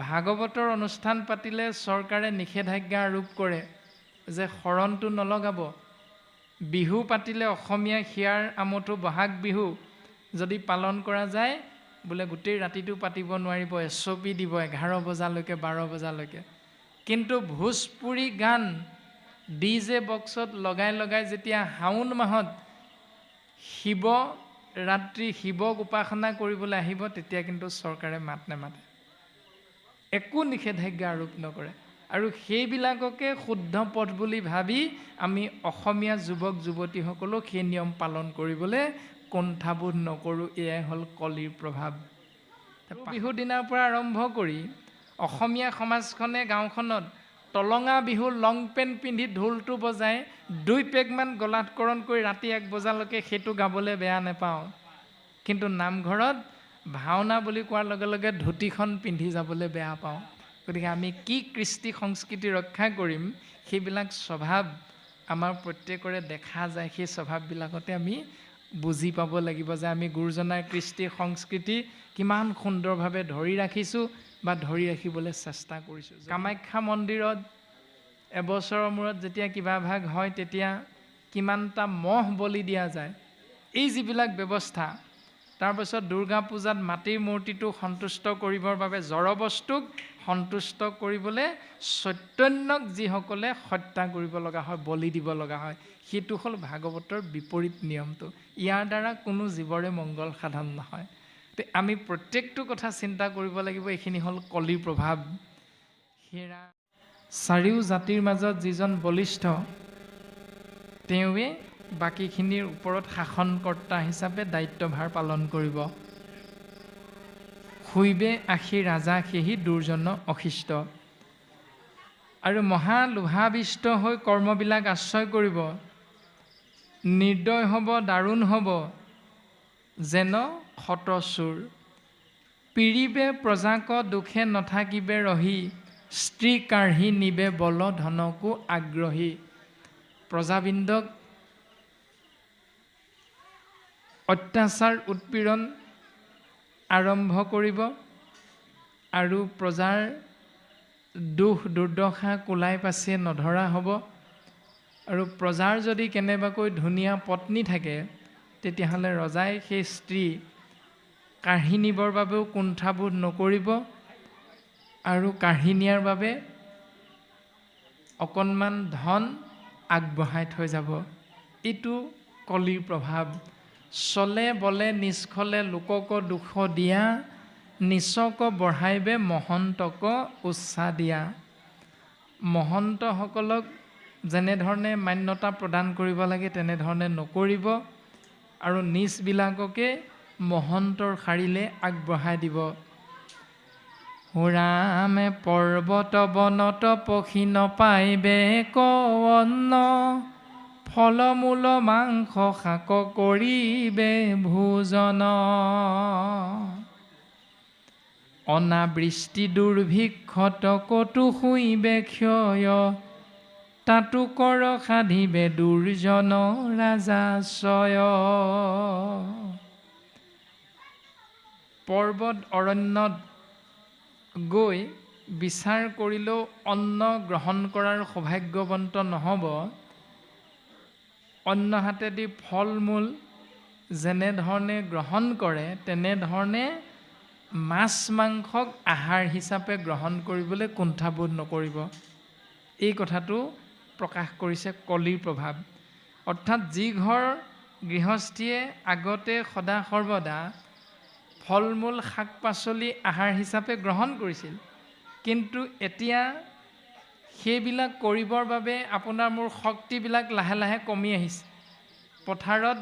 ভাগৱতৰ অনুষ্ঠান পাতিলে চৰকাৰে নিষেধাজ্ঞা আৰোপ কৰে যে শৰণটো নলগাব। বিহু পাতিলে অসমীয়া হিয়াৰ আমঠু বহাগ বিহু যদি পালন কৰা যায় বোলে গোটেই ৰাতিটো পাতিব নোৱাৰিব, SOP দিব 11 বজালৈকে 12 বজালৈকে। কিন্তু ভোজপুৰী গান DJ বক্সত লগাই যেতিয়া শাওণ মাহত শিৱ ৰাত্ৰি শিৱক উপাসনা কৰিবলৈ আহিব তেতিয়া কিন্তু চৰকাৰে মাত নেমাতে, একো নিষেধাজ্ঞা আৰোপ নকৰে। আৰু সেইবিলাককে শুদ্ধ পথ বুলি ভাবি আমি অসমীয়া যুৱক যুৱতীসকলক সেই নিয়ম পালন কৰিবলৈ কুণ্ঠাবোধ নকৰোঁ। এয়াই হ'ল কলিৰ প্ৰভাৱ। বিহুৰ দিনাৰ পৰা আৰম্ভ কৰি অসমীয়া সমাজখনে গাঁওখনত টলঙা বিহু লং পেণ্ট পিন্ধি ঢোলটো বজাই 2 পেগমান গলাতকৰণ কৰি ৰাতি 1 বজালৈকে সেইটো গাবলৈ বেয়া নাপাওঁ। কিন্তু নামঘৰত ভাওনা বুলি কোৱাৰ লগে লগে ধুতিখন পিন্ধি যাবলৈ বেয়া পাওঁ। গতিকে আমি কি কৃষ্টি সংস্কৃতি ৰক্ষা কৰিম, সেইবিলাক স্বভাৱ আমাৰ প্ৰত্যেকৰে দেখা যায়। সেই স্বভাৱবিলাকতে আমি বুজি পাব লাগিব যে আমি গুৰুজনাৰ কৃষ্টি সংস্কৃতি কিমান সুন্দৰভাৱে ধৰি ৰাখিছোঁ বা ধৰি ৰাখিবলৈ চেষ্টা কৰিছোঁ। কামাখ্যা মন্দিৰত এবছৰৰ মূৰত যেতিয়া কিবা ভাগ হয় তেতিয়া কিমানটা মহ বলি দিয়া যায়। এই যিবিলাক ব্যৱস্থা, তাৰপিছত দুৰ্গা পূজাত মাটিৰ মূৰ্তিটো সন্তুষ্ট কৰিবৰ বাবে জড়বস্তুক সন্তুষ্ট কৰিবলৈ চৈতন্যক যিসকলে হত্যা কৰিব লগা হয়, বলি দিব লগা হয়, সেইটো হ'ল ভাগৱতৰ বিপৰীত নিয়মটো। ইয়াৰ দ্বাৰা কোনো জীৱৰে মংগল সাধন নহয়। আমি প্ৰত্যেকটো কথা চিন্তা কৰিব লাগিব। এইখিনি হ'ল কলিৰ প্ৰভাৱ। সেয়া চাৰিও জাতিৰ মাজত যিজন বলিষ্ঠ তেওঁৱে বাকীখিনিৰ ওপৰত শাসনকৰ্তা হিচাপে দায়িত্বভাৰ পালন কৰিব। শুইবে আশী ৰাজা সেহি দুৰ্জন অশিষ্ট। আৰু মহা লোভাবিষ্ট হৈ কৰ্মবিলাক আশ্ৰয় কৰিব। নিৰ্দয় হ'ব, দাৰুণ হ'ব যেন খতচুৰ। পিৰিবে প্ৰজাক দুখে নাথাকিবে ৰহি, স্ত্ৰী কাঢ়ি নিবে বল ধনকো আগ্ৰহী। প্ৰজাবৃন্দক অত্যাচাৰ উৎপীড়ন আৰম্ভ কৰিব আৰু প্ৰজাৰ দুখ দুৰ্দশা কোলাই পাছে নধৰা হ'ব। আৰু প্ৰজাৰ যদি কেনেবাকৈ ধুনীয়া পত্নী থাকে তেতিয়াহ'লে ৰজাই সেই স্ত্ৰী কাঢ়ি নিবৰ বাবেও কুণ্ঠাবোধ নকৰিব আৰু কাঢ়ি নিয়াৰ বাবে অকণমান ধন আগবঢ়াই থৈ যাব। এইটো কলিৰ প্ৰভাৱ। চলে বলে নিষ্ফলে লোকক দুখ দিয়া, নিচক বঢ়াইবে মহন্তক উৎসাহ দিয়া। মহন্তসকলক যেনেধৰণে মান্যতা প্ৰদান কৰিব লাগে তেনেধৰণে নকৰিব আৰু নিজবিলাককে মহন্তৰ শাৰীলে আগবঢ়াই দিব। ৰামে পৰ্বত বনত পখি নপাইবে কন্ন, ফলমূল মাংস শাক কৰিবে ভোজন। অনাবৃষ্টি দুৰ্ভিক্ষত কতো শুইবে ক্ষয়, তাতো কৰ সাধিবে দুৰ্জন ৰাজাশ্বয়। পৰ্বত অৰণ্যত গৈ বিচাৰ কৰিলেও অন্ন গ্ৰহণ কৰাৰ সৌভাগ্যৱন্ত নহ'ব। অন্য হাতেদি ফল মূল যেনেধৰণে গ্ৰহণ কৰে তেনেধৰণে মাছ মাংসক আহাৰ হিচাপে গ্ৰহণ কৰিবলৈ কুণ্ঠাবোধ নকৰিব। এই কথাটো প্ৰকাশ কৰিছে কলিৰ প্ৰভাৱ। অৰ্থাৎ যি ঘৰ গৃহস্থীয়ে আগতে সদা সৰ্বদা ফল মূল শাক পাচলি আহাৰ হিচাপে গ্ৰহণ কৰিছিল, কিন্তু এতিয়া সেইবিলাক কৰিবৰ বাবে আপোনাৰ মোৰ শক্তিবিলাক লাহে লাহে কমি আহিছে। পথাৰত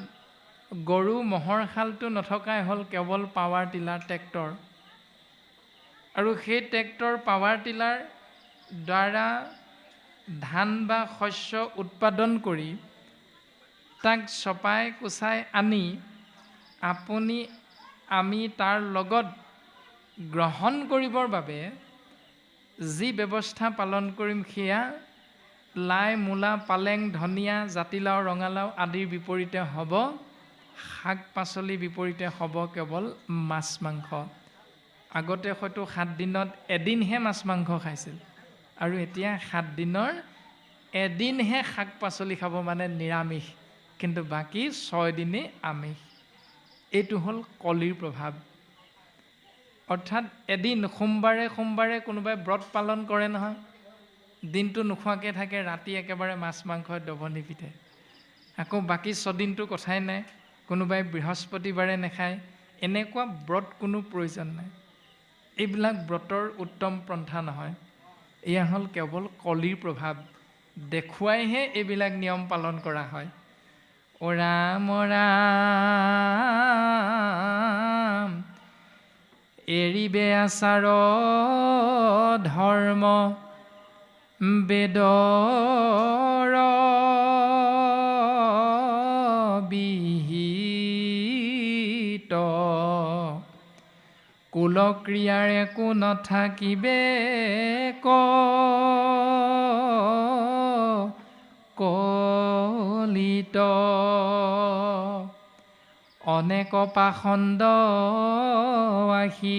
গৰু ম'হৰ শালটো নথকাই হ'ল কেৱল পাৱাৰ টিলাৰ ট্ৰেক্টৰ। আৰু সেই ট্ৰেক্টৰ পাৱাৰ টিলাৰ দ্বাৰা ধান বা শস্য উৎপাদন কৰি তাক চপাই কুচাই আনি আপুনি আমি তাৰ লগত গ্ৰহণ কৰিবৰ বাবে যি ব্যৱস্থা পালন কৰিম সেয়া লাই মূলা পালেং ধনিয়া জাতিলাও ৰঙালাও আদিৰ বিপৰীতে হ'ব শাক পাচলিৰ বিপৰীতে হ'ব কেৱল মাছ মাংস। আগতে হয়তো 7 দিনত এদিনহে মাছ মাংস খাইছিল আৰু এতিয়া 7 দিনৰ এদিনহে শাক পাচলি খাব, মানে নিৰামিষ, কিন্তু বাকী 6 দিনেই আমিষ। এইটো হ'ল কলিৰ প্ৰভাৱ। অৰ্থাৎ এদিন সোমবাৰে কোনোবাই ব্ৰত পালন কৰে নহয়, দিনটো নোখোৱাকৈ থাকে, ৰাতি একেবাৰে মাছ মাংসই দবনি পিটে। আকৌ বাকী 6 দিনটো কথাই নাই, কোনোবাই বৃহস্পতিবাৰে নাখায়। এনেকুৱা ব্ৰত কোনো প্ৰয়োজন নাই। এইবিলাক ব্ৰতৰ উত্তম পন্থা নহয়। এয়া হ'ল কেৱল কলিৰ প্ৰভাৱ, দেখুৱাইহে এইবিলাক নিয়ম পালন কৰা হয়। অ ৰাম ৰাম এৰিবে আচাৰ ধৰ্ম বেদৰ বিহিত, কুলক্ৰিয়াৰ একো নাথাকিবে কলিত, অনেক পাখণ্ড আহি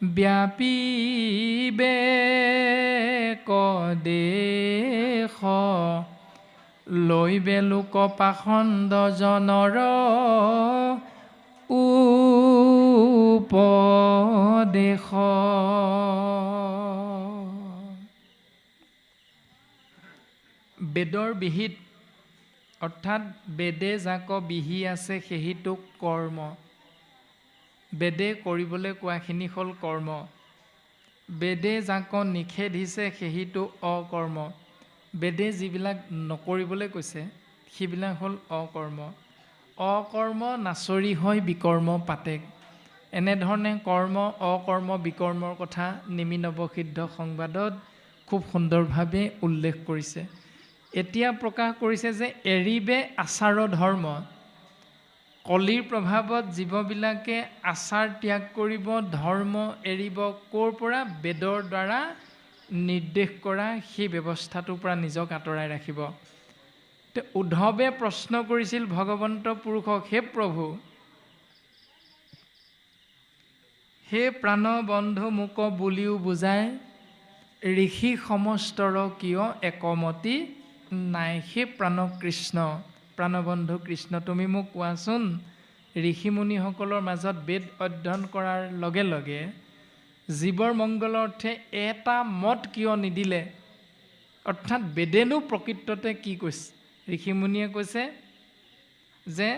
ব্যাপীবে দেশ, লৈবে লোক পাখণ্ড জনৰ উপদেশ। বেদৰ বিহিত অৰ্থাৎ বেদে যাক বিহি আছে সেইটোক কৰ্ম। বেদে কৰিবলৈ কোৱাখিনি হ'ল কৰ্ম। বেদে যাক নিষেধিছে সেইটো অকৰ্ম। বেদে যিবিলাক নকৰিবলৈ কৈছে সেইবিলাক হ'ল অকৰ্ম। অকৰ্ম নাচৰি হয় বিকৰ্ম পাতেক। এনেধৰণে কৰ্ম অকৰ্ম বিকৰ্মৰ কথা নিমি নৱসিদ্ধ সংবাদত খুব সুন্দৰভাৱে উল্লেখ কৰিছে। এতিয়া প্ৰকাশ কৰিছে যে এৰিবে আচাৰ ধৰ্ম। কলিৰ প্ৰভাৱত জীৱবিলাকে আচাৰ ত্যাগ কৰিব, ধৰ্ম এৰিব। ক'ৰ পৰা? বেদৰ দ্বাৰা নিৰ্দেশ কৰা সেই ব্যৱস্থাটোৰ পৰা নিজক আঁতৰাই ৰাখিব। উদ্ধৱে প্ৰশ্ন কৰিছিল ভগৱন্ত পুৰুষক, হে প্ৰভু, হে প্ৰাণবন্ধু মোক বুলিও বুজাই, ঋষি সমস্তৰ কিয় একমতি নাই। হে প্ৰাণকৃষ্ণ, প্ৰাণবন্ধু কৃষ্ণ, তুমি মোক কোৱাচোন, ঋষিমুনিসকলৰ মাজত বেদ অধ্যয়ন কৰাৰ লগে লগে জীৱৰ মংগলৰ অৰ্থে এটা মত কিয় নিদিলে? অৰ্থাৎ বেদেনো প্ৰকৃততে কি কৈছে? ঋষিমুনিয়ে কৈছে যে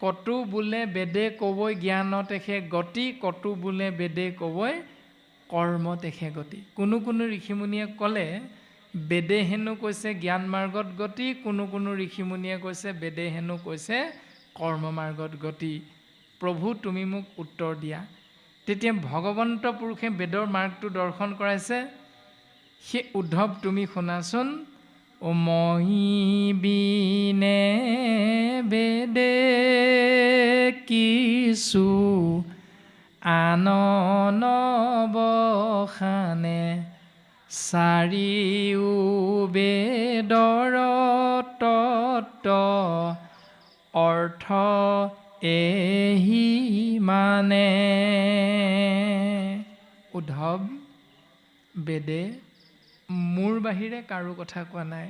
কটু বোলে বেদে কবই জ্ঞানতেহে গতি, কটু বোলে বেদে কবই কৰ্মতেহে গতি। কোনো ঋষিমুনিয়ে ক'লে বেদে হেনো কৈছে জ্ঞান মাৰ্গত গতি, কোনো ঋষিমুনিয়ে কৈছে বেদে হেনো কৈছে কৰ্ম মাৰ্গত গতি। প্ৰভু তুমি মোক উত্তৰ দিয়া। তেতিয়া ভগৱন্ত পুৰুষে বেদৰ মাৰ্গটো দৰ্শন কৰাইছে। সেই উদ্ধৱ তুমি শুনাচোন, অ মহি বিনে বেদে কিছু আনন বখানে, চাৰিও বেদৰ তত্ত্ব অৰ্থ এহি মানে। উদ্ধৱ, বেদে মোৰ বাহিৰে কাৰো কথা কোৱা নাই।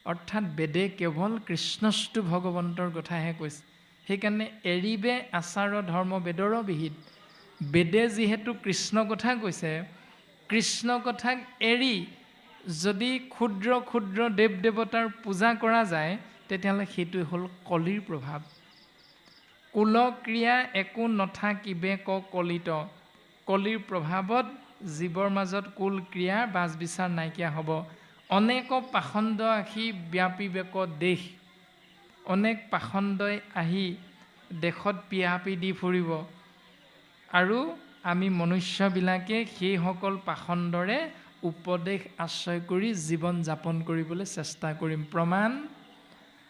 অৰ্থাৎ বেদে কেৱল কৃষ্ণস্তু ভগৱন্তৰ কথাহে কৈছে। সেইকাৰণে এৰিবে আচাৰ ধৰ্ম বেদৰ বিহিত। বেদে যিহেতু কৃষ্ণ কথা কৈছে, কৃষ্ণ কথাক এৰি যদি ক্ষুদ্ৰ ক্ষুদ্ৰ দেৱ দেৱতাৰ পূজা কৰা যায়, তেতিয়াহ'লে সেইটো হ'ল কলিৰ প্ৰভাৱ। কুলক্ৰিয়া একো নাথাকিবে কলিত। কলিৰ প্ৰভাৱত জীৱৰ মাজত কুল ক্ৰিয়াৰ বাচ বিচাৰ নাইকিয়া হ'ব। অনেক পাখণ্ড আহি ব্যাপীবেক দেশ। অনেক পাখণ্ডই আহি দেশত পিয়াপি দি ফুৰিব আৰু আমি মনুষ্যবিলাকে সেইসকল পাখণ্ডৰে উপদেশ আশ্ৰয় কৰি জীৱন যাপন কৰিবলৈ চেষ্টা কৰিম। প্ৰমাণ,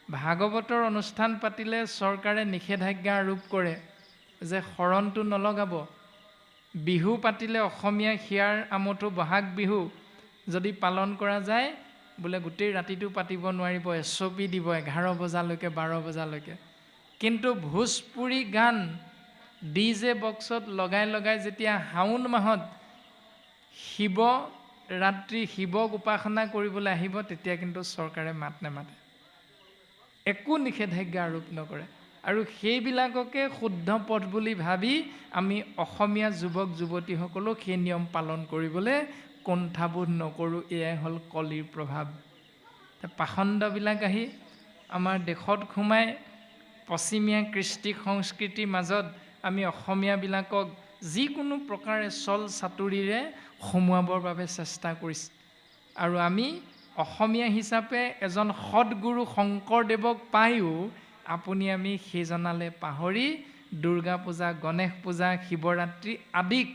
ভাগৱতৰ অনুষ্ঠান পাতিলে চৰকাৰে নিষেধাজ্ঞা আৰোপ কৰে যে শৰণটো নলগাব। বিহু পাতিলে অসমীয়া হিয়াৰ আমঠু বহাগ বিহু যদি পালন কৰা যায়, বোলে গোটেই ৰাতিটো পাতিব নোৱাৰিব, এছপি দিব 11 বজালৈকে 12 বজালৈকে। কিন্তু ভোজপুৰী গান ডিজে বক্সত লগাই যেতিয়া শাওণ মাহত শিৱ ৰাত্ৰি শিৱক উপাসনা কৰিবলৈ আহিব, তেতিয়া কিন্তু চৰকাৰে মাত নেমাতে, একো নিষেধাজ্ঞা আৰোপ নকৰে। আৰু সেইবিলাককে শুদ্ধ পথ বুলি ভাবি আমি অসমীয়া যুৱক যুৱতীসকলক সেই নিয়ম পালন কৰিবলৈ কুণ্ঠাবোধ নকৰোঁ। এয়াই হ'ল কলিৰ প্ৰভাৱ। পাখণ্ডবিলাক আহি আমাৰ দেশত সোমাই পশ্চিমীয়া কৃষ্টি সংস্কৃতিৰ মাজত আমি অসমীয়াবিলাকক যিকোনো প্ৰকাৰে চল চাতুৰিৰে সোমোৱাবৰ বাবে চেষ্টা কৰিছে। আৰু আমি অসমীয়া হিচাপে এজন সৎগুৰু শংকৰদেৱক পায়ো আমি সেইজনালে পাহৰি দুৰ্গা পূজা, গণেশ পূজা, শিৱৰাত্ৰি আদিক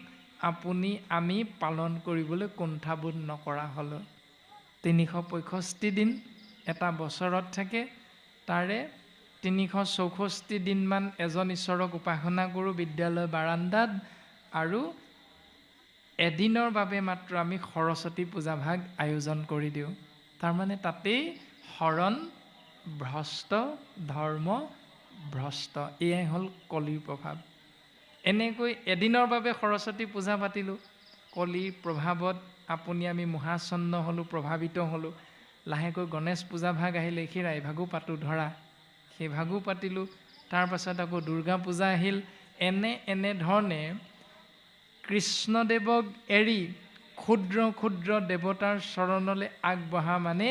আমি পালন কৰিবলৈ কুণ্ঠাবোধ নকৰা হ'লো। 365 দিন এটা বছৰত থাকে, তাৰে 364 দিনমান এজন ঈশ্বৰক উপাসনা কৰোঁ বিদ্যালয় বাৰাণ্ডাত, আৰু এদিনৰ বাবে মাত্ৰ আমি সৰস্বতী পূজাভাগ আয়োজন কৰি দিওঁ। তাৰমানে তাতেই শৰণ ভ্ৰষ্ট, ধৰ্ম ভ্ৰষ্ট। এয়াই হ'ল কলিৰ প্ৰভাৱ। এনেকৈ এদিনৰ বাবে সৰস্বতী পূজা পাতিলোঁ, কলিৰ প্ৰভাৱত আমি মোহাচ্ছন্ন হ'লোঁ, প্ৰভাৱিত হ'লোঁ। লাহেকৈ গণেশ পূজাভাগ আহিলে, সেই ৰাইভাগো পাতোঁ ধৰা, সেইভাগো পাতিলোঁ। তাৰপাছত আকৌ দুৰ্গা পূজা আহিল। এনেধৰণে কৃষ্ণদেৱক এৰি ক্ষুদ্ৰ ক্ষুদ্ৰ দেৱতাৰ চৰণলৈ আগবঢ়া মানে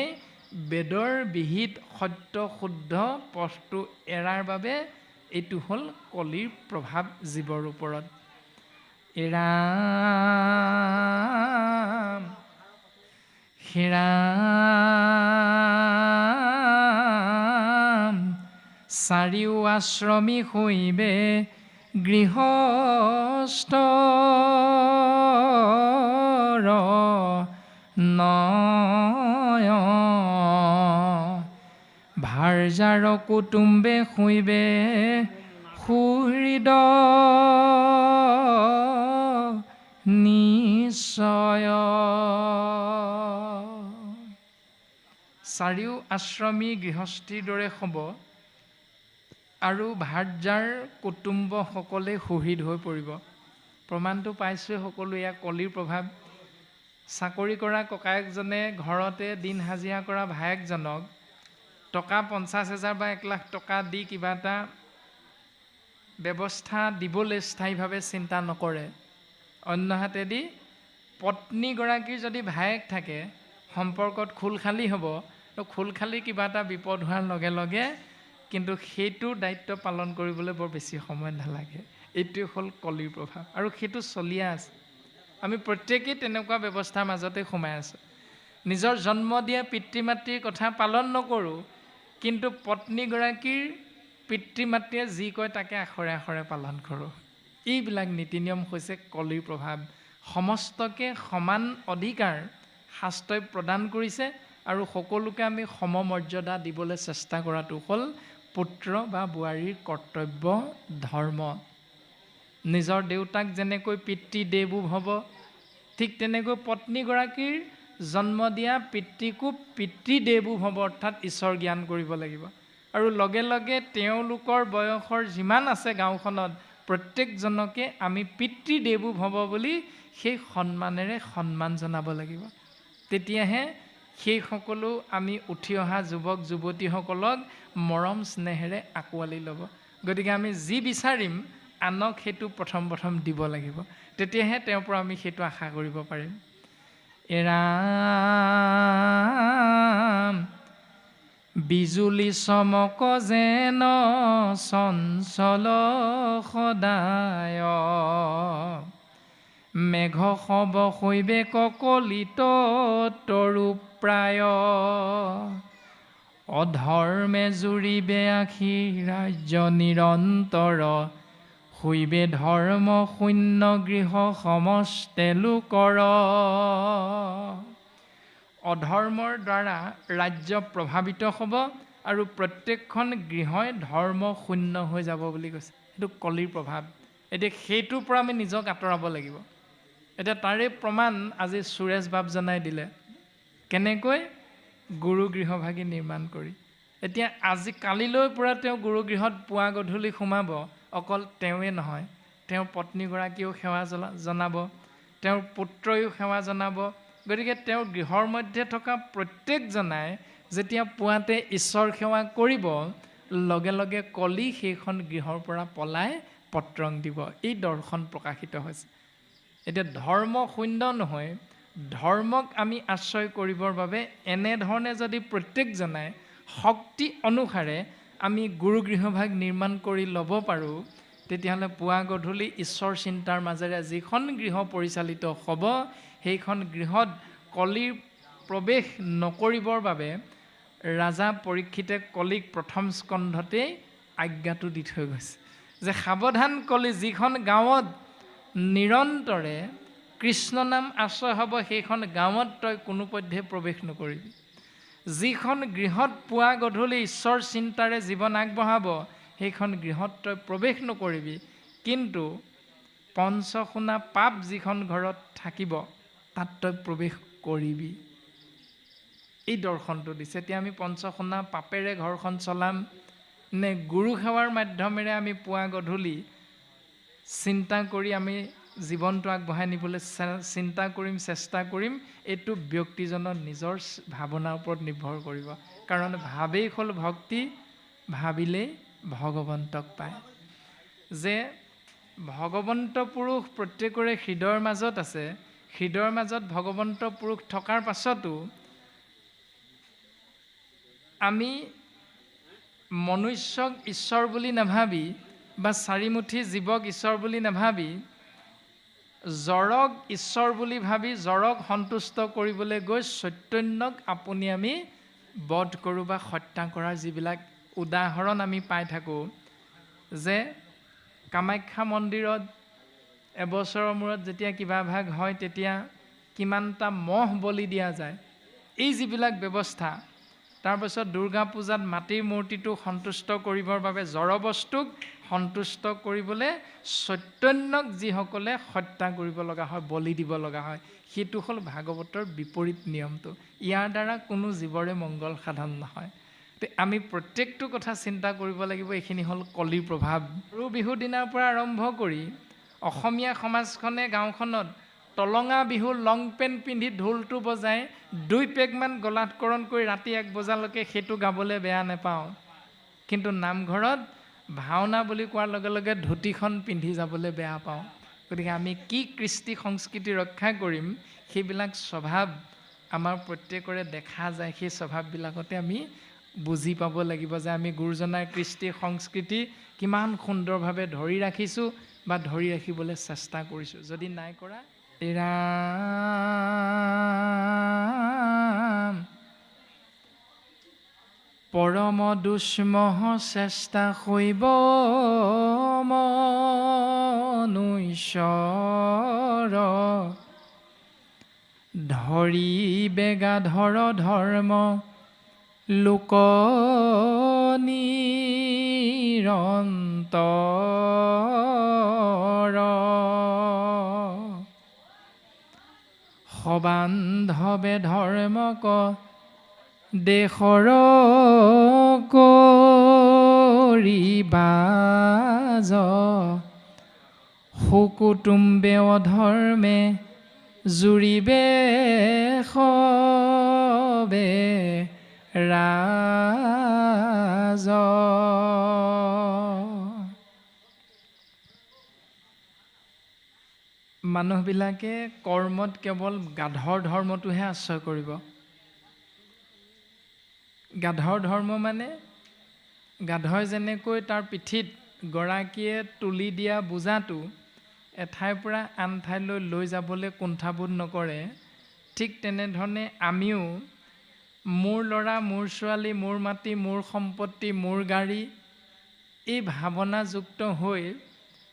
বেদৰ বিহিত সত্য শুদ্ধ পথটো এৰাৰ বাবে এইটো হ'ল কলিৰ প্ৰভাৱ জীৱৰ ওপৰত। ৰাম ৰাম চাৰিও আশ্ৰমী শৈবে গৃহস্থ নয়, ভাৰ্যাৰ কুটুম্বে শৈবে সুহৃদ নিশ্চয়। চাৰিও আশ্ৰমী গৃহস্থীৰ দৰে হ'ব, আৰু ভাৰ্যাৰ কুটুম্বসকলে সুহৃদ হৈ পৰিব। প্ৰমাণটো পাইছোৱে সকলো, এয়া কলিৰ প্ৰভাৱ। চাকৰি কৰা ককায়েকজনে ঘৰতে দিন হাজিৰা কৰা ভায়েকজনক টকা 50,000 বা 1 লাখ টকা দি কিবা এটা ব্যৱস্থা দিবলৈ স্থায়ীভাৱে চিন্তা নকৰে। অন্য হাতেদি পত্নীগৰাকীৰ যদি ভায়েক থাকে, সম্পৰ্কত খোলখালি হ'ব, তো খোলখালি কিবা এটা বিপদ হোৱাৰ লগে লগে কিন্তু সেইটো দায়িত্ব পালন কৰিবলৈ বৰ বেছি সময় নালাগে। এইটোৱে হ'ল কলিৰ প্ৰভাৱ, আৰু সেইটো চলিয়ে আছে। আমি প্ৰত্যেকেই তেনেকুৱা ব্যৱস্থাৰ মাজতে সোমাই আছোঁ। নিজৰ জন্ম দিয়া পিতৃ মাতৃৰ কথা পালন নকৰোঁ, কিন্তু পত্নীগৰাকীৰ পিতৃ মাতৃয়ে যি কয় তাকে আখৰে আখৰে পালন কৰোঁ। এইবিলাক নীতি নিয়ম হৈছে কলিৰ প্ৰভাৱ। সমস্তকে সমান অধিকাৰ শাস্ত্ৰই প্ৰদান কৰিছে, আৰু সকলোকে আমি সমমৰ্যাদা দিবলৈ চেষ্টা কৰাটো হ'ল পুত্ৰ বা বোৱাৰীৰ কৰ্তব্য ধৰ্ম। নিজৰ দেউতাক যেনেকৈ পিতৃদেৱো ভৱ, ঠিক তেনেকৈ পত্নীগৰাকীৰ জন্ম দিয়া পিতৃকো পিতৃদেৱো ভৱ, অৰ্থাৎ ঈশ্বৰ জ্ঞান কৰিব লাগিব। আৰু লগে লগে তেওঁলোকৰ বয়সৰ যিমান আছে গাঁওখনত প্ৰত্যেকজনকে আমি পিতৃদেৱো ভৱ বুলি সেই সন্মানেৰে সন্মান জনাব লাগিব। তেতিয়াহে সেই সকলো আমি উঠি অহা যুৱক যুৱতীসকলক মৰম স্নেহেৰে আঁকোৱালি ল'ব। গতিকে আমি যি বিচাৰিম আনক সেইটো প্ৰথম দিব লাগিব, তেতিয়াহে তেওঁৰ পৰা আমি সেইটো আশা কৰিব পাৰিম। ৰাম বিজুলী চমক যেন চঞ্চল সদায়, মেঘ শৱ শৈবে ককলিত তৰু প্ৰায়, অধৰ্মে জুৰিবে আখি ৰাজ্য নিৰন্তৰ, শৈবে ধৰ্ম শূন্য গৃহ সমস্তে লোকৰ। অধৰ্মৰ দ্বাৰা ৰাজ্য প্ৰভাৱিত হ'ব, আৰু প্ৰত্যেকখন গৃহই ধৰ্ম শূন্য হৈ যাব বুলি কৈছে। সেইটো কলিৰ প্ৰভাৱ। এতিয়া সেইটোৰ পৰা আমি নিজক আঁতৰাব লাগিব। এতিয়া তাৰে প্ৰমাণ আজি সুৰেশ বাবজনাই দিলে, কেনেকৈ গুৰু গৃহভাগী নিৰ্মাণ কৰি। এতিয়া কালিলৈ পৰা তেওঁ গুৰুগৃহত পুৱা গধূলি সোমাব। অকল তেওঁৱে নহয়, তেওঁৰ পত্নীগৰাকীয়েও সেৱা জনাব, তেওঁৰ পুত্ৰইও সেৱা জনাব। গতিকে তেওঁৰ গৃহৰ মধ্যে থকা প্ৰত্যেকজনাই যেতিয়া পুৱাতে ঈশ্বৰ সেৱা কৰিব, লগে লগে কলি সেইখন গৃহৰ পৰা পলাই পত্ৰং দিব। এই দৰ্শন প্ৰকাশিত হৈছে। এতিয়া ধৰ্ম শূন্য নহয়, ধৰ্মক আমি আশ্ৰয় কৰিবৰ বাবে এনেধৰণে যদি প্ৰত্যেকজনাই শক্তি অনুসাৰে আমি গুৰুগৃহভাগ নিৰ্মাণ কৰি ল'ব পাৰোঁ, তেতিয়াহ'লে পুৱা গধূলি ঈশ্বৰ চিন্তাৰ মাজেৰে যিখন গৃহ পৰিচালিত হ'ব, সেইখন গৃহত কলিৰ প্ৰৱেশ নকৰিবৰ বাবে ৰাজা পৰীক্ষিতে কলিক প্ৰথম স্কন্ধতেই আজ্ঞাটো দি থৈ গৈছে যে সাৱধান কলি, যিখন গাঁৱত নিৰন্তৰে কৃষ্ণ নাম আশ্ৰয় হ'ব সেইখন গাঁৱত তই কোনোপধ্যে প্ৰৱেশ নকৰিবি। যিখন গৃহত পুৱা গধূলি ঈশ্বৰ চিন্তাৰে জীৱন আগবঢ়াব সেইখন গৃহত তই প্ৰৱেশ নকৰিবি। কিন্তু পঞ্চশুনা পাপ যিখন ঘৰত থাকিব তাত তই প্ৰৱেশ কৰিবি। এই দৰ্শনটো দিছে। এতিয়া আমি পঞ্চশুনা পাপেৰে ঘৰখন চলাম নে গুৰু সেৱাৰ মাধ্যমেৰে আমি পুৱা গধূলি চিন্তা কৰি আমি জীৱনটো আগবঢ়াই নিবলৈ চিন্তা কৰিম, চেষ্টা কৰিম, এইটো ব্যক্তিজনৰ নিজৰ ভাৱনাৰ ওপৰত নিৰ্ভৰ কৰিব। কাৰণ ভাৱেই হ'ল ভক্তি, ভাবিলেই ভগৱন্তক পায়। যে ভগৱন্ত পুৰুষ প্ৰত্যেকৰে হৃদয়ৰ মাজত আছে, হৃদয়ৰ মাজত ভগৱন্ত পুৰুষ থকাৰ পাছতো আমি মনুষ্যক ঈশ্বৰ বুলি নাভাবি বা চাৰিমুঠি জীৱক ঈশ্বৰ বুলি নাভাবি জড়ক ঈশ্বৰ বুলি ভাবি জড়ক সন্তুষ্ট কৰিবলৈ গৈ চৈতন্যক আপুনি আমি বধ কৰোঁ বা হত্যা কৰাৰ যিবিলাক উদাহৰণ আমি পাই থাকোঁ। যে কামাখ্যা মন্দিৰত এবছৰৰ মূৰত যেতিয়া কিবা ভাগ হয় তেতিয়া কিমানটা মহ বলি দিয়া যায়, এই যিবিলাক ব্যৱস্থা। তাৰপাছত দুৰ্গা পূজাত মাটিৰ মূৰ্তিটো সন্তুষ্ট কৰিবৰ বাবে জড় বস্তুক সন্তুষ্ট কৰিবলৈ চৈতন্যক যিসকলে হত্যা কৰিব লগা হয়, বলি দিব লগা হয়, সেইটো হ'ল ভাগৱতৰ বিপৰীত নিয়মটো। ইয়াৰ দ্বাৰা কোনো জীৱৰে মংগল সাধন নহয়। আমি প্ৰত্যেকটো কথা চিন্তা কৰিব লাগিব। এইখিনি হ'ল কলিৰ প্ৰভাৱ। গৰু বিহুৰ দিনাৰ পৰা আৰম্ভ কৰি অসমীয়া সমাজখনে গাঁওখনত টলঙা বিহু লং পেণ্ট পিন্ধি ঢোলটো বজাই 2 পেগমান গলাধকৰণ কৰি ৰাতি 1 বজালৈকে সেইটো গাবলৈ বেয়া নাপাওঁ। কিন্তু নামঘৰত ভাওনা বুলি কোৱাৰ লগে লগে ধুতিখন পিন্ধি যাবলৈ বেয়া পাওঁ। গতিকে আমি কি কৃষ্টি সংস্কৃতি ৰক্ষা কৰিম, সেইবিলাক স্বভাৱ আমাৰ প্ৰত্যেকৰে দেখা যায়। সেই স্বভাৱবিলাকতে আমি বুজি পাব লাগিব যে আমি গুৰুজনাৰ কৃষ্টি সংস্কৃতি কিমান সুন্দৰভাৱে ধৰি ৰাখিছোঁ বা ধৰি ৰাখিবলৈ চেষ্টা কৰিছোঁ। যদি নাই কৰা, ৰাম পৰম দুষ্মহ চেষ্টা শৈব মনুষ্যৰ ধৰি বেগাধৰ ধৰ্ম লোক নিৰন্তৰ সবান্ধৱে ধৰ্মক দেশৰ কৰিবাজ সুকুটুম্বে অধৰ্মে জুৰিবে সবে ৰাজ। মানুহবিলাকে কৰ্মত কেৱল গাধৰ ধৰ্মটোহে আশ্ৰয় কৰিব। গাধৰ ধৰ্ম মানে গাধই যেনেকৈ তাৰ পিঠিত গৰাকীয়ে তুলি দিয়া বোজাটো এঠাইৰ পৰা আন ঠাইলৈ লৈ যাবলৈ কুণ্ঠাবোধ নকৰে, ঠিক তেনেধৰণে আমিও মোৰ ল'ৰা, মোৰ ছোৱালী, মোৰ মাটি, মোৰ সম্পত্তি, মোৰ গাড়ী, এই ভাৱনাযুক্ত হৈ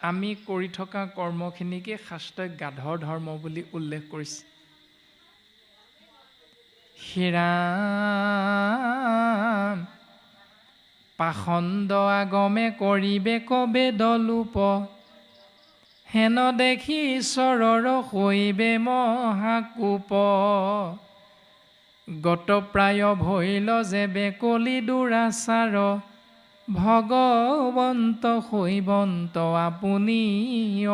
আমি কৰি থকা কৰ্মখিনিকে শাস্ত্ৰই গাধৰ ধৰ্ম বুলি উল্লেখ কৰিছে। শ্ৰীৰাম পাখণ্ড আগমে কৰিবে কবে দলোপ হেন দেখি ঈশ্বৰৰ হৈবে মহাকোপ গত প্ৰায় ভৈল যে বেকলি দুৰাচাৰ ভগৱন্ত শৈৱন্ত আপুনি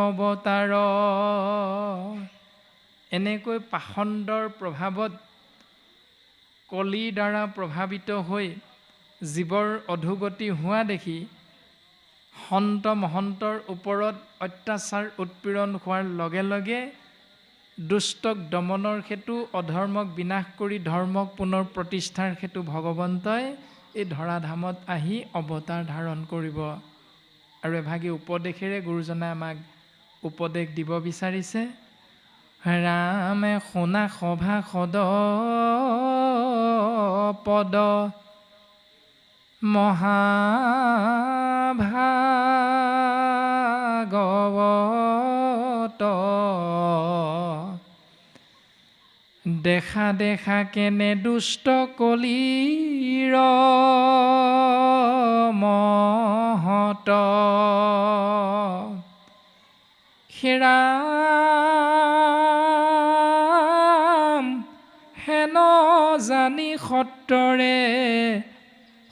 অৱতাৰ। এনেকৈ পাষণ্ডৰ প্ৰভাৱত কলিৰ দ্বাৰা প্ৰভাৱিত হৈ জীৱৰ অধোগতি হোৱা দেখি সন্ত মহন্তৰ ওপৰত অত্যাচাৰ উৎপীড়ন হোৱাৰ লগে লগে দুষ্টক দমনৰ হেতু অধৰ্মক বিনাশ কৰি ধৰ্মক পুনৰ প্ৰতিষ্ঠাৰ হেতু ভগৱন্তই এই ধৰাধামত আহি অৱতাৰ ধাৰণ কৰিব। আৰু এভাগী উপদেশেৰে গুৰুজনাই আমাক উপদেশ দিব বিচাৰিছে। ৰামে শুনা সভা সদ পদ মহাভাগৱত দেখা দেখা কেনে দুষ্ট কলিৰ মহত হেৰাম হেন জানি সত্তৰে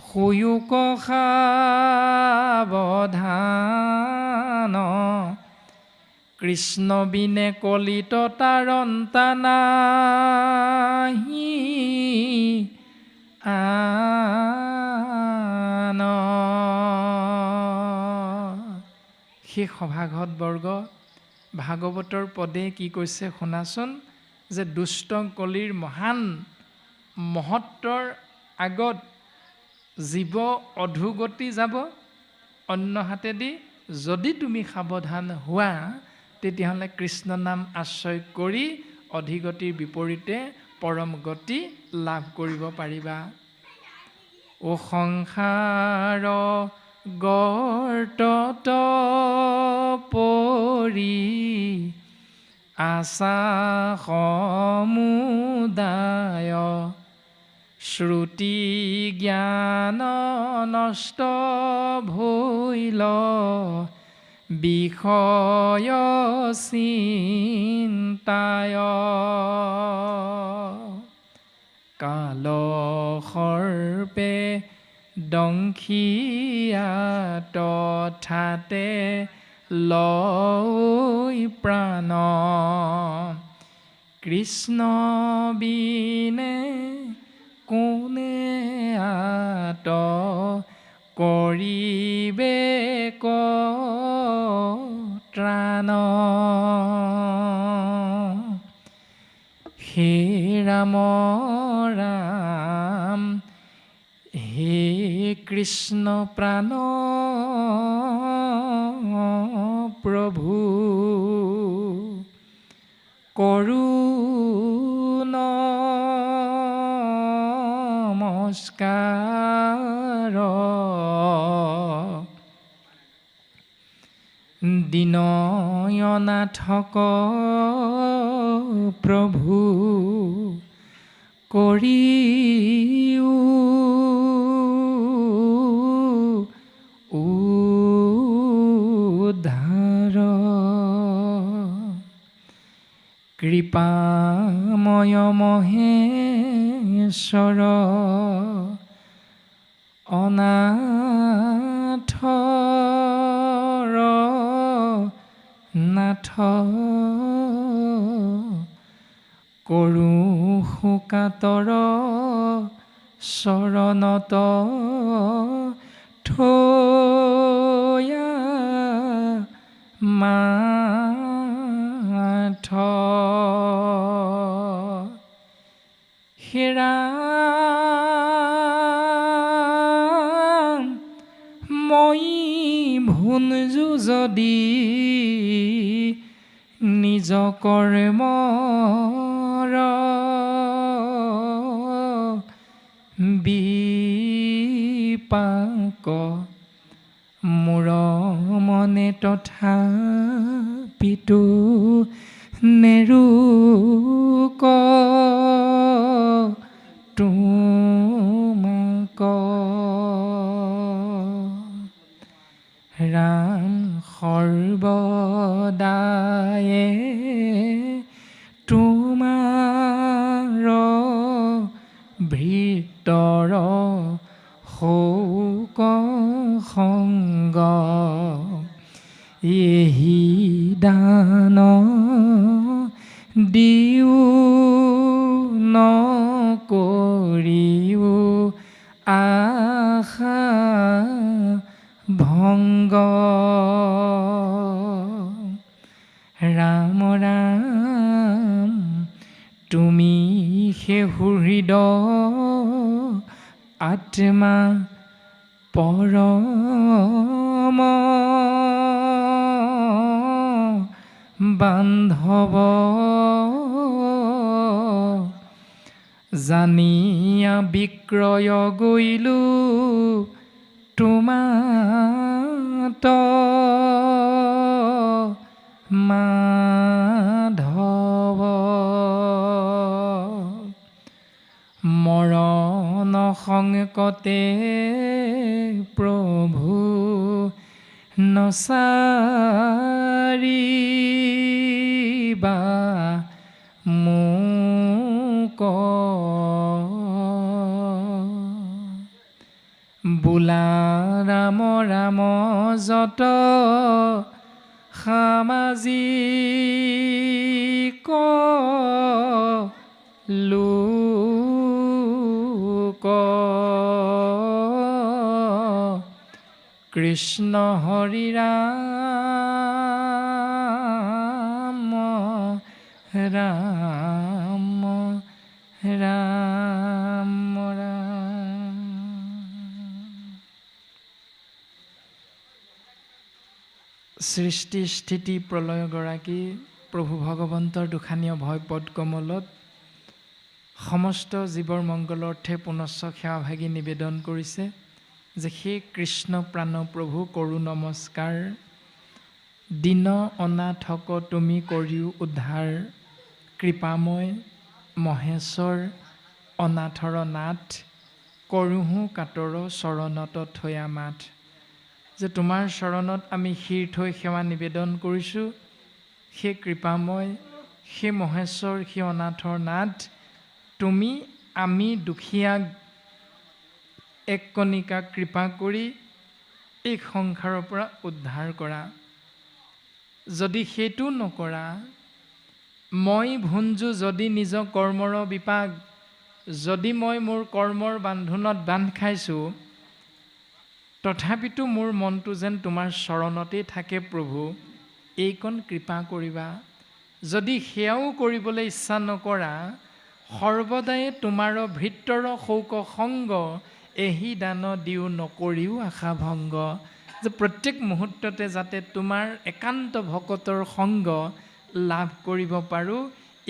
সুয়োগ সাৱধান কৃষ্ণ বিনে কলিত তাৰণতা নাহি আন। সেই সভাগত বৰ্গ ভাগৱতৰ পদে কি কৈছে শুনাচোন, যে দুষ্ট কলিৰ মহান মহত্বৰ আগত জীৱ অধোগতি যাব, অন্য হাতেদি যদি তুমি সাৱধান হোৱা তেতিয়াহ'লে কৃষ্ণ নাম আশ্ৰয় কৰি অধিগতিৰ বিপৰীতে পৰম গতি লাভ কৰিব পাৰিবা। ও সংসাৰ গৰ্তত পৰি আশা সমুদায় শ্ৰুতি জ্ঞান নষ্ট ভৈল বিষয় চিন্তায় কাল সৰ্পে দংশিয়া তথাতে লৈ প্ৰাণ কৃষ্ণ বিনে কোনে আত কৰিবে ত্ৰাণ। হে ৰাম ৰাম হে কৃষ্ণ প্ৰাণ প্ৰভু কৰোঁ নমস্কাৰ দীনয়নাথক প্ৰভু কৰিও উদ্ধাৰ কৃপাময় মহেশ্বৰ অনাথ নাথ কৰোঁ শোকাতৰ চৰণত থৈয়া মাথ হেৰা মই ভুঞ্জো যদি নিজ কৰ্মৰ বিপাক মোৰ মনে তথাপিতো নেৰোক তোমাক ৰাম সৰ্বদায়ে তোমাৰ ভিতৰ শোক তুমি হে সুহৃদ আত্মা পৰম বান্ধৱ জানিয়া বিক্ৰয় গৈলো তোমাত মাধৱ মৰণ সংকটে প্ৰভু নচাৰিবা মোক বোলা ৰাম ৰাম যত সামাজিক লোক কৃষ্ণ হৰি ৰাম ৰাম ৰাম ৰাম। সৃষ্টি স্থিতি প্ৰলয়গৰাকী প্ৰভু ভগৱন্তৰ দুখানীয় ভয় পদ কমলত সমস্ত জীৱৰ মংগলাৰ্থে পুনশ্চ সেৱাভাগী নিবেদন কৰিছে যে সেই কৃষ্ণ প্ৰাণ প্ৰভু কৰো নমস্কাৰ দীন অনাথক তুমি কৰিও উদ্ধাৰ কৃপাময় মহেশ্বৰ অনাথৰ নাথ কৰোহো কাতৰ চৰণত থৈয়া মাথ। যে তোমাৰ চৰণত আমি শিৰ থৈ সেৱা নিবেদন কৰিছোঁ সেই কৃপাময় সেই মহেশ্বৰ সেই অনাথৰ নাথ তুমি আমি দুখীয়াক এক কণিকা কৃপা কৰি এই সংসাৰৰ পৰা উদ্ধাৰ কৰা। যদি সেইটো নকৰা মই ভুঞ্জু যদি নিজ কৰ্মৰ বিপাক যদি মই মোৰ কৰ্মৰ বান্ধোনত বান্ধ খাইছোঁ তথাপিতো মোৰ মনটো যেন তোমাৰ চৰণতেই থাকে প্ৰভু এইকণ কৃপা কৰিবা। যদি সেয়াও কৰিবলৈ ইচ্ছা নকৰা সৰ্বদাই তোমাৰ ভৃত্তৰ শৌক সংগ এহি দান দিও নকৰিও আশা ভংগ। যে প্ৰত্যেক মুহূৰ্ততে যাতে তোমাৰ একান্ত ভকতৰ সংগ লাভ কৰিব পাৰোঁ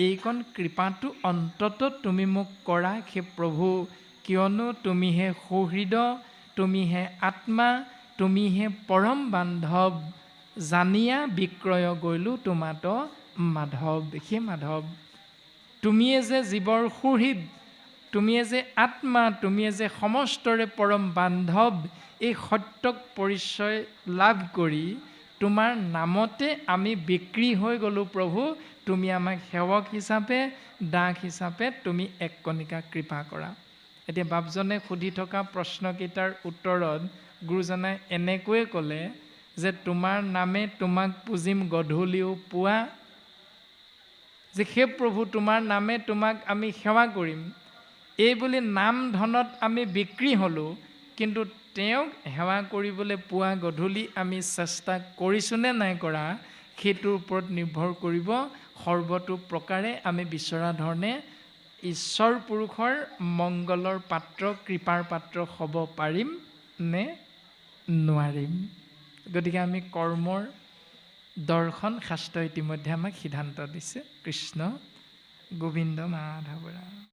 এইকণ কৃপাটো অন্তত তুমি মোক কৰা হে প্ৰভু। কিয়নো তুমিহে সৌহৃদ তুমিহে আত্মা তুমিহে পৰম বান্ধৱ জানিয়া বিক্ৰয় গৈলো তোমাত মাধৱ। সেই মাধৱ তুমিয়ে যে জীৱৰ সুহৃদ তুমিয়ে যে আত্মা তুমিয়ে যে সমস্তৰে পৰম বান্ধৱ এই সত্যক পৰিচয় লাভ কৰি তোমাৰ নামতে আমি বিক্ৰী হৈ গ'লোঁ প্ৰভু। তুমি আমাক সেৱক হিচাপে দাস হিচাপে তুমি এক কণিকা কৃপা কৰা। এতিয়া বাপজনে সুধি থকা প্ৰশ্নকেইটাৰ উত্তৰত গুৰুজনাই এনেকৈয়ে ক'লে যে তোমাৰ নামে তোমাক পুজিম গধূলিও পুৱা। যে সেই প্ৰভু তোমাৰ নামে তোমাক আমি সেৱা কৰিম এই বুলি নাম ধনত আমি বিক্ৰী হ'লোঁ কিন্তু তেওঁক সেৱা কৰিবলৈ পুৱা গধূলি আমি চেষ্টা কৰিছোঁনে নাই কৰা সেইটোৰ ওপৰত নিৰ্ভৰ কৰিব সৰ্বতো প্ৰকাৰে আমি বিচৰা ধৰণে ঈশ্বৰ পুৰুষৰ মংগলৰ পাত্ৰ কৃপাৰ পাত্ৰ হ'ব পাৰিম নে নোৱাৰিম। গতিকে আমি কৰ্মৰ দৰ্শন শাস্ত্ৰ ইতিমধ্যে আমাক সিদ্ধান্ত দিছে। কৃষ্ণ গোবিন্দ মাধৱ ৰাম।